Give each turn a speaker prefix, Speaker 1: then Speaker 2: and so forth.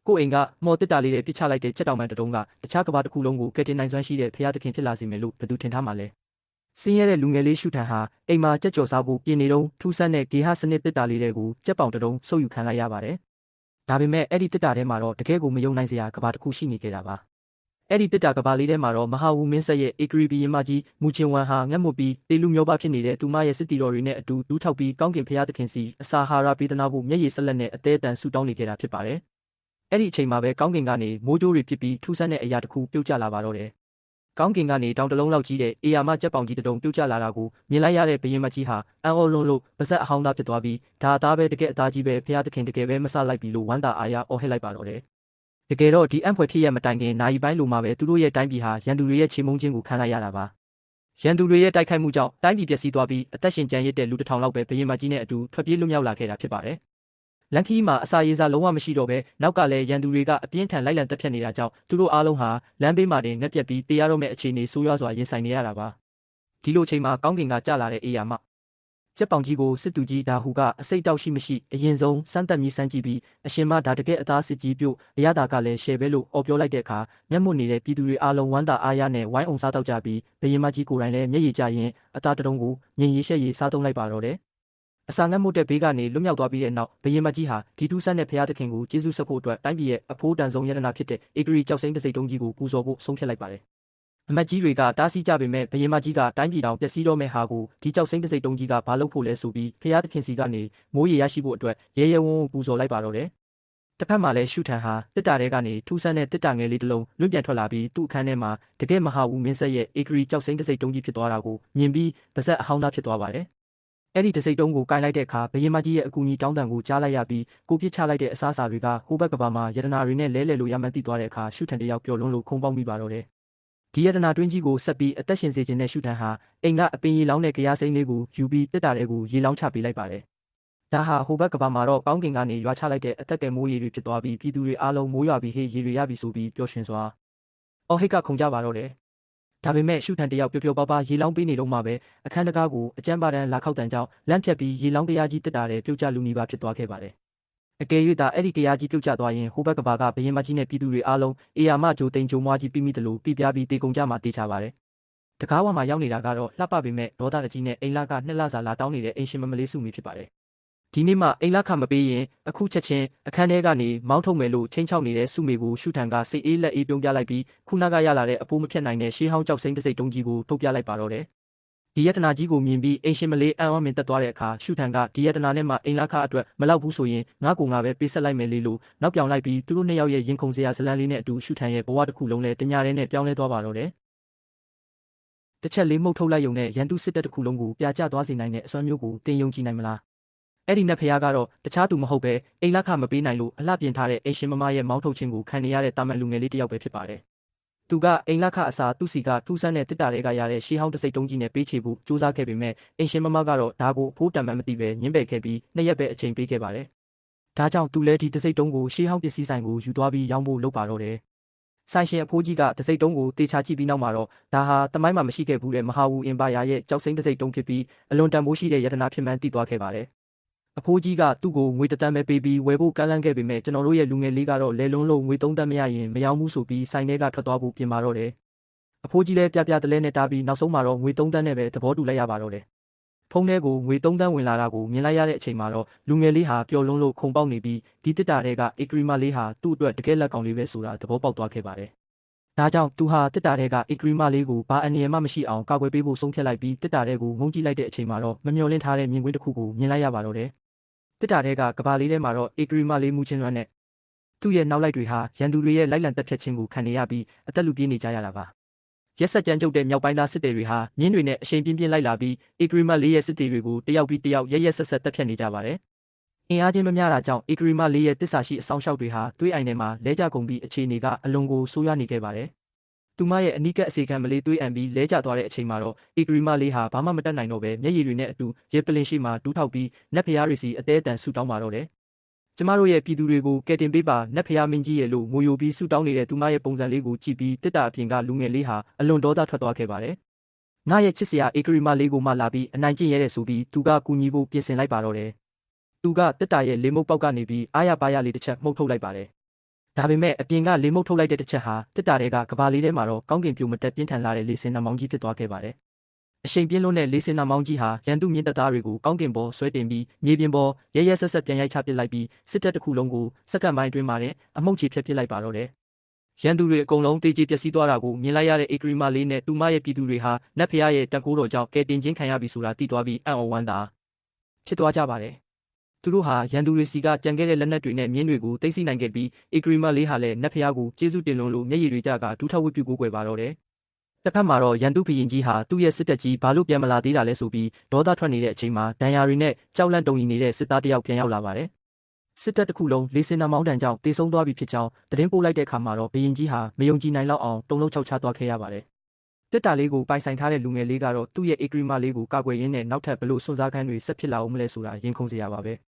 Speaker 1: ကိုအိမ်ကမော်တစ်တာလေးတွေပြစ်ချလိုက်တဲ့ချက်တောင်ပန်တုံးကတခြားကဘာတစ်ခုလုံးကိုကယ်တင်နိုင်စွမ်းရှိတဲ့ဖရာသခင်ဖြစ်လာစေမယ်လို့ဘယ်သူထင်ထားမှာလဲစင်းရဲတဲ့လူငယ်လေးရှုထန်ဟာအိမ်မှာကြက်ကြော်စားဖို့ပြင်နေတော့ထူးဆန်းတဲ့ဂေဟစနစ်တစ်တာလေးတွေကိုကြက်ပေါင်တုံးဆုပ်ယူခံလိုက်ရပါတယ်ဒါပေမဲ့အဲ့ဒီတစ်တာထဲမှာတော့တကယ်ကိုမယုံနိုင်စရာကဘာတစ်ခုရှိနေကြတာပါအဲ့ဒီတစ်တာကဘာလေးထဲမှာတော့မဟာဝူမင်းဆက်ရဲ့ဧကရီဘီရင်မကြီးမူချင်းဝမ်ဟာငတ်မွတ်ပြီးတေလူမျိုးပါဖြစ်နေတဲ့သူမရဲ့စစ်တီတော်တွေနဲ့အတူဒူးထောက်ပြီးကောင်းကင်ဖရာသခင်စီအစာဟာရပေးသနာဖို့မျက်ရည်ဆက်လက်နဲ့အသေးအတန်ဆူတောင်းနေကြတာဖြစ်ပါတယ်အဲ့ဒီအချိန်မှာပဲကောင်းကင်ကနေမိုးကြိုးတွေဖြစ်ပြီးထူးဆန်းတဲ့အရာတစ်ခုပြုတ်ကျလာပါတော့တယ်ကောင်းကင်ကနေတောင်တလုံးလောက်ကြီးတဲ့အေယာမကြက်ပေါင်ကြီးတုံပြုတ်ကျလာတာကိုမြင်လိုက်ရတဲ့ဘရင်မကြီးဟာအံ့ဩလွန်းလို့ပါဇက်အဟောင်းသားဖြစ်သွားပြီးဒါအသားပဲတကယ်အသားကြီးပဲဖရာသခင်တကယ်ပဲမဆလိုက်ပြီလို့ဝမ်းသာအားရအော်ဟစ်လိုက်ပါတော့တယ်တကယ်တော့ဒီအံ့ဖွယ်ဖြစ်ရမတိုင်ခင်နိုင်ပိုင်းလိုမှပဲသူတို့ရဲ့တိုင်းပြည်ဟာရန်သူတွေရဲ့ချေမှုန်းခြင်းကိုခံလိုက်ရတာပါရန်သူတွေရဲ့တိုက်ခိုက်မှုကြောင့်တိုင်းပြည်ပျက်စီးသွားပြီးအသက်ရှင်ကျန်ရစ်တဲ့လူတစ်ထောင်လောက်ပဲဘရင်မကြီးနဲ့အတူထွက်ပြေးလွတ်မြောက်လာခဲ့တာဖြစ်ပါတယ်လန်ခီမှာအစာရေးစားလုံးဝမရှိတော့ပဲနောက်ကလည်းရန်သူတွေကအပြင်းထန်လိုက်လံတက်ဖြတ်နေတာကြောင့်သူတို့အားလုံးဟာလမ်းဘေးမှာတင်ငက်ပြက်ပြီးတေးရတော့မဲ့အခြေအနေဆိုးရွားစွာရင်ဆိုင်နေရတာပါဒီလိုအချိန်မှာကောင်းကင်ကကျလာတဲ့အေယာမကျက်ပေါင်ကြီးကိုစစ်သူကြီးဒါဟူကအစိတ်တောက်ရှိမရှိအရင်ဆုံးစမ်းသပ်မြည်စမ်းကြည့်ပြီးအရှင်မဒါတကယ်အသားစစ်ကြီးပြုတ်အရသာကလည်းရှယ်ပဲလို့အော်ပြောလိုက်တဲ့အခါမျက်မှောက်နေတဲ့ပြည်သူတွေအားလုံးဝမ်းသာအားရနဲ့ဝိုင်းအောင်စားတော့ကြပြီးဘရင်မကြီးကိုယ်တိုင်လည်းမျက်ရည်ကျရင်အသားတုံးကိုမြင်ရည်ရှက်ရည်စားသုံးလိုက်ပါတော့တယ်အစာငတ်မှုတဲ့ဘေးကနေလွတ်မြောက်သွားပြီးတဲ့နောက်ဘရင်မကြီးဟာဒီထူးဆန်းတဲ့ဖရာသခင်ကိုကျေးဇူးဆက်ဖို့အတွက်တိုင်းပြည်ရဲ့အဖိုးတန်ဆုံးယန္တနာဖြစ်တဲ့ဧကရီကြောက်စိမ့်တစိမ့်တုံးကြီးကိုပူဇော်ဖို့ဆုံးဖြတ်လိုက်ပါတယ်အမတ်ကြီးတွေကတားဆီးကြပေမဲ့ဘရင်မကြီးကတိုင်းပြည်တောင်ပျက်စီးတော့မဲ့ဟာကိုဒီကြောက်စိမ့်တစိမ့်တုံးကြီးကဘာလုပ်ဖို့လဲဆိုပြီးဖရာသခင်စီကနေမိုးရေရရှိဖို့အတွက်ရဲရဲဝံ့ဝံ့ပူဇော်လိုက်ပါတော့တယ်တစ်ဖက်မှာလည်းရှုထန်ဟာတစ်တာထဲကနေထူးဆန်းတဲ့တစ်တာငယ်လေးတစ်လုံးလွင့်ပြန်ထွက်လာပြီးသူ့အခန်းထဲမှာတကယ်မဟာဝူမင်းဆက်ရဲ့ဧကရီကြောက်စိမ့်တစိမ့်တုံးကြီးဖြစ်သွားတာကိုမြင်ပြီးပါဇက်အဟောင်းသားဖြစ်သွားပါတယ်အဲ့ဒီတစိမ့်တုံးကိုကင်လိုက်တဲ့အခါဘရင်မကြီးရဲ့အကူအညီတောင်းတန်ကိုကြားလိုက်ရပြီးကိုပြစ်ချလိုက်တဲ့အစားအစာတွေကဟိုဘက်ကဘာမှာယတနာတွေနဲ့လဲလှယ်လို့ရမှန်းသိသွားတဲ့အခါရှုထန်တယောက်ပျော်လွန်းလို့ခုန်ပေါက်မိပါတော့တယ်ဒီယတနာတွင်းကြီးကိုဆက်ပြီးအသက်ရှင်စေခြင်းနဲ့ရှုထန်ဟာအိမ်ကအပင်ရီလောင်းတဲ့ကြရားစိမ့်လေးကိုယူပြီးတစ်တာတဲ့ကိုရေလောင်းချပေးလိုက်ပါတယ်ဒါဟာဟိုဘက်ကဘာမှာတော့ကောင်းကင်ကနေရွာချလိုက်တဲ့အသက်ကယ်မိုးရေတွေဖြစ်သွားပြီးပြည်သူတွေအားလုံးမိုးရွာပြီးဟေးရေတွေရပြီဆိုပြီးပျော်ရွှင်စွာအော်ဟစ်ကခုန်ကြပါတော့တယ်ဒါပေမဲ့ရှုထန်တယောက်ပျော်ပျော်ပါပါရေလောင်းပေးနေတော့မှပဲအခန်းတကားကိုအကျန်းပါတန်းလာခောက်တန်ကြောင့်လန့်ဖြတ်ပြီးရေလောင်းတရားကြီးတစ်တာတဲ့ပြုတ်ကျလူနီပါဖြစ်သွားခဲ့ပါတယ်အကယ်၍သာအဲ့ဒီတရားကြီးပြုတ်ကျသွားရင်ဟိုဘက်ကဘာကဘရင်မကြီးနဲ့ပြည်သူတွေအားလုံးအေယာမဂျိုတိန်ဂျိုမွားကြီးပြီးမိတယ်လို့ပြပြပြီးတေကုန်ကြမှာတေးချပါတယ်တကားဝါမှာရောက်နေတာကတော့လှပပေမဲ့ဒေါသတကြီးနဲ့အိမ်လာကနှစ်လစာလာတောင်းနေတဲ့အိမ်ရှင်မမလေးစုမီဖြစ်ပါတယ်ဒီနေ့မှအိမ်လာခမပေးရင်အခုချက်ချင်းအခန်းထဲကနေမောင်းထုတ်မယ်လို့ချင်းချောက်နေတဲ့စုမေကိုရှုထန်ကစိတ်အေးလက်အေးပြုံးပြလိုက်ပြီးခုနကရလာတဲ့အဖိုးမဖြတ်နိုင်တဲ့ရှေးဟောင်းကြောက်စိမ့်တစိမ့်တုံးကြီးကိုထုတ်ပြလိုက်ပါတော့တယ်ဒီယတနာကြီးကိုမြင်ပြီးအိမ်ရှင်မလေးအံ့ဩမြင်တက်သွားတဲ့အခါရှုထန်ကဒီယတနာနဲ့မှအိမ်လာခအတွက်မလောက်ဘူးဆိုရင်ငါ့ကိုငါပဲပေးဆက်လိုက်မယ်လေလို့နောက်ပြောင်လိုက်ပြီးသူတို့နှစ်ယောက်ရဲ့ရင်ခုန်စရာဇလန်းလေးနဲ့အတူရှုထန်ရဲ့ဘဝတစ်ခုလုံးနဲ့တညာရဲနဲ့ပြောင်းလဲသွားပါတော့တယ်တစ်ချက်လေးမှုတ်ထုတ်လိုက်ရုံနဲ့ရန်သူစစ်တပ်တစ်ခုလုံးကိုပြာကျသွားစေနိုင်တဲ့အစွမ်းမျိုးကိုတင်ယုံကြည်နိုင်မလားအဲ့ဒီနတ်ဖျားကတော့တခြားသူမဟုတ်ပဲအိမ်လာခမပေးနိုင်လို့အလှပြင်ထားတဲ့အိမ်ရှင်မမရဲ့မောင်းထုတ်ခြင်းကိုခံနေရတဲ့တာမန်လူငယ်လေးတစ်ယောက်ပဲဖြစ်ပါတယ်သူကအိမ်လာခအစားသူ့စီကထူးဆန်းတဲ့တစ်တာတွေကရတဲ့ရှေးဟောင်းတစိမ့်တုံးကြီးနဲ့ပေးချေဖို့စူးစမ်းခဲ့ပေမဲ့အိမ်ရှင်မမကတော့ဒါကိုအဖိုးတန်မှန်မသိပဲညှင်းပယ်ခဲ့ပြီးနှစ်ရက်ပဲအချိန်ပေးခဲ့ပါတယ်ဒါကြောင့်သူလည်းဒီတစိမ့်တုံးကိုရှေးဟောင်းပစ္စည်းဆိုင်ကိုယူသွားပြီးရောင်းဖို့လုပ်ပါတော့တယ်ဆိုင်ရှင်အဖိုးကြီးကတစိမ့်တုံးကိုတေချာကြည့်ပြီးနောက်မှာတော့ဒါဟာတမိုင်းမှာမရှိခဲ့ဘူးတဲ့မဟာဝူအင်ပါယာရဲ့ကြောက်စိမ့်တစိမ့်တုံးဖြစ်ပြီးအလွန်တန်ဖိုးရှိတဲ့ယတနာဖြစ်မှန်းသိသွားခဲ့ပါတယ်အဖိုးကြီးကသူ့ကိုငွေတသန်းပဲပေးပြီးဝယ်ဖို့ကမ်းလှမ်းခဲ့ပေမဲ့ကျွန်တော်တို့ရဲ့လူငယ်လေးကတော့လဲလုံးလုံးငွေ3သန်းမရရင်မရောင်းဘူးဆိုပြီးဆိုင်ထဲကထွက်သွားဖို့ပြင်ပါတော့တယ်အဖိုးကြီးလည်းပြတလဲနဲ့တားပြီးနောက်ဆုံးမှာတော့ငွေ3သန်းနဲ့ပဲသဘောတူလိုက်ရပါတော့တယ်ဖုန်းထဲကိုငွေ3သန်းဝင်လာတာကိုမြင်လိုက်ရတဲ့အချိန်မှာတော့လူငယ်လေးဟာပျော်လွန်းလို့ခုန်ပေါက်နေပြီးဒီတစ်တာတွေကဧကရီမလေးဟာသူ့အတွက်တကယ်လက်ကောင်လေးပဲဆိုတာသဘောပေါက်သွားခဲ့ပါတယ်ဒါကြောင့်သူဟာတစ်တာတွေကဧကရီမလေးကိုဘာအန္တရာယ်မှမရှိအောင်ကာကွယ်ပေးဖို့ဆုံးဖြတ်လိုက်ပြီးတစ်တာတွေကိုငုံကြည့်လိုက်တဲ့အချိန်မှာတော့မမျှော်လင့်ထားတဲ့မြင်ကွင်းတစ်ခုကိုမြင်လိုက်ရပါတော့တယ်တစ်တာတွေကကဘာလေးထဲမှာတော့ဧကရီမလေးမူချင်းလွမ်းနဲ့သူ့ရဲ့နောက်လိုက်တွေဟာရန်သူတွေရဲ့လိုက်လံတက်ဖြတ်ခြင်းကိုခံနေရပြီးအသက်လူပြေးနေကြရတာပါရက်ဆက်ကြမ်းကြုတ်တဲ့မြောက်ပိုင်းသားစစ်သည်တွေဟာမြင်းတွေနဲ့အရှိန်ပြင်းပြင်းလိုက်လာပြီးဧကရီမလေးရဲ့စစ်သည်တွေကိုတယောက်ပြီးတယောက်ရက်ဆက်ဆက်တက်ဖြတ်နေကြပါတယ်အင်အားချင်းမမျှတာကြောင့်ဧကရီမလေးရဲ့တစ္ဆာရှိအဆောင်ရှောက်တွေဟာသွေးအိုင်ထဲမှာလဲကျကုန်ပြီးအခြေအနေကအလွန်ကိုဆိုးရွားနေခဲ့ပါတယ်သူမရဲ့အနီးကပ်အစီကံမလေးသွေးအံပြီးလဲကျသွားတဲ့အချိန်မှာတော့ဧကရီမလေးဟာဘာမှမတတ်နိုင်တော့ပဲမျက်ရည်တွေနဲ့အတူရေပလင်ရှိမှတူးထောက်ပြီးနတ်ဖျားတွေစီအသေးအတန်ဆူတောင်းပါတော့တယ်ကျမတို့ရဲ့ပြည်သူတွေကိုကယ်တင်ပေးပါနတ်ဖျားမင်းကြီးရဲ့လို့ငိုယိုပြီးဆူတောင်းနေတဲ့သူမရဲ့ပုံစံလေးကိုကြည့်ပြီးတစ်တာအပြင်ကလူငယ်လေးဟာအလွန်ဒေါသထွက်သွားခဲ့ပါတယ်ငါရဲ့ချစ်စရာဧကရီမလေးကိုမှလာပြီးအနိုင်ကျင့်ရဲတဲ့ဆိုပြီးသူကကူညီဖို့ပြင်ဆင်လိုက်ပါတော့တယ်သူကတစ်တာရဲ့လေမုတ်ပေါက်ကနေပြီးအားရပါရလေးတစ်ချက်မှုတ်ထုတ်လိုက်ပါတယ် ဒါပေမဲ့အပြင်ကလေမုတ်ထုတ်လိုက်တဲ့တစ်ချက်ဟာတစ်တာတွေကကဘာလေးထဲမှာတော့ကောင်းကင်ပြိုမတက်ပြင်းထန်လာတဲ့လေဆင်နှာမောင်းကြီးဖြစ်သွားခဲ့ပါတယ်။အရှိန်ပြင်းလွန်းတဲ့လေဆင်နှာမောင်းကြီးဟာရန်သူမြင့်တပ်သားတွေကိုကောင်းကင်ပေါ်ဆွဲတင်ပြီးမြေပြင်ပေါ်ရဲရဲဆက်ဆက်ပြန်ရိုက်ချပစ်လိုက်ပြီးစစ်တပ်တစ်ခုလုံးကိုစက္ကန့်ပိုင်းအတွင်းမှာအမှုန့်ချဖျက်ပစ်လိုက်ပါတော့တယ်။ရန်သူတွေအကုန်လုံးတေးကြီးပျက်စီးသွားတာကိုမြင်လိုက်ရတဲ့ဧကရီမာလေးနဲ့သူမရဲ့ပြည်သူတွေဟာနတ်ဖျားရဲ့တန်ခိုးတော်ကြောင့်ကဲတင်ချင်းခံရပြီဆိုတာသိသွားပြီးအံ့ဩဝမ်းသာဖြစ်သွားကြပါတယ်။သူတို့ဟာရန်သူတွေစီကကြံခဲ့တဲ့လက်နက်တွေနဲ့မြင်းတွေကိုသိမ်းဆည်းနိုင်ခဲ့ပြီးဧကရီမာလေးဟာလည်းနတ်ဖျားကိုကျေးဇူးတင်လွန်လို့မျက်ရည်တွေကျကဒူးထောက်ဝတ်ပြုကိုးကွယ်ပါတော့တယ်။တစ်ဖက်မှာတော့ရန်သူဘုရင်ကြီးဟာသူ့ရဲ့စစ်တပ်ကြီးဘာလို့ပြန်မလာသေးတာလဲဆိုပြီးဒေါသထွက်နေတဲ့အချိန်မှာဒဏ်ရာတွေနဲ့ကြောက်လန့်တုန်လှုပ်နေတဲ့စစ်သားတစ်ယောက်ပြန်ရောက်လာပါတယ်။စစ်တပ်တစ်ခုလုံးလေဆင်နှာမောင်းတံကြောင့်တေဆုံးသွားပြီဖြစ်ကြောင်းသတင်းပို့လိုက်တဲ့အခါမှာတော့ဘုရင်ကြီးဟာမယုံကြည်နိုင်လောက်အောင်တုန်လှုပ်ခြောက်ခြားသွားခဲ့ရပါတယ်။တစ်တာလေးကိုပိုင်ဆိုင်ထားတဲ့လူငယ်လေးကတော့သူ့ရဲ့ဧကရီမာလေးကိုကာကွယ်ရင်းနဲ့နောက်ထပ်ဘလို့စွန့်စားခန်းတွေဆက်ဖြစ်လာအောင်မလဲဆိုတာရင်ခုန်စရာပါပဲ။